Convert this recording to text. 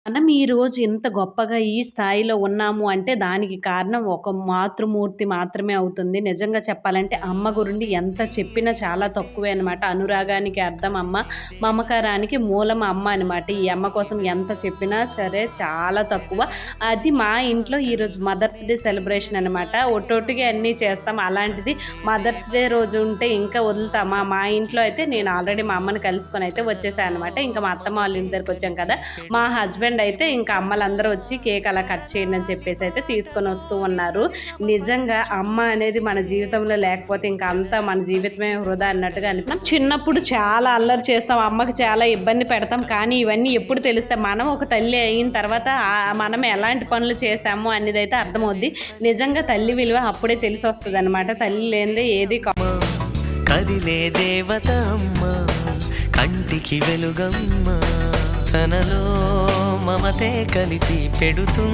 మనం ఈరోజు ఇంత గొప్పగా ఈ స్థాయిలో ఉన్నాము అంటే దానికి కారణం ఒక మాతృమూర్తి మాత్రమే అవుతుంది. నిజంగా చెప్పాలంటే అమ్మ గురించి ఎంత చెప్పినా చాలా తక్కువే అనమాట. అనురాగానికి అర్థం అమ్మ, మమకారానికి మూలం అమ్మ అనమాట. ఈ అమ్మ కోసం ఎంత చెప్పినా సరే చాలా తక్కువ. అది మా ఇంట్లో ఈరోజు మదర్స్ డే సెలబ్రేషన్ అనమాట. ఒట్టొట్టిగా అన్నీ చేస్తాం. అలాంటిది మదర్స్ డే రోజు ఉంటే ఇంకా వదులుతామా? మా ఇంట్లో అయితే నేను ఆల్రెడీ మా అమ్మని కలుసుకొని అయితే వచ్చేసాను అనమాట. ఇంకా మా అత్తమ్మ వాళ్ళ ఇంటి దగ్గరికి వచ్చాం కదా! మా హస్బెండ్ అయితే ఇంకా అమ్మలందరూ వచ్చి కేక్ అలా కట్ చేయండి అని చెప్పేసి అయితే తీసుకొని వస్తూ ఉన్నారు. నిజంగా అమ్మ అనేది మన జీవితంలో లేకపోతే ఇంకా అంతా మన జీవితమే వృధా అన్నట్టుగా అనిపిస్తుంది. చిన్నప్పుడు చాలా అల్లరి చేస్తాం, అమ్మకి చాలా ఇబ్బంది పెడతాం. కానీ ఇవన్నీ ఎప్పుడు తెలుస్తాయి? మనం ఒక తల్లి అయిన తర్వాత మనం ఎలాంటి పనులు చేసాము అనేది అయితే అర్థమవుద్ది. నిజంగా తల్లి విలువ అప్పుడే తెలిసి వస్తుంది అనమాట. తల్లి లేనిదే ఏది కదిలే దేవత అమ్మ, కంటికి వెలుగమ్మ, తనలో మమతే కలిపి పెడుతుంది.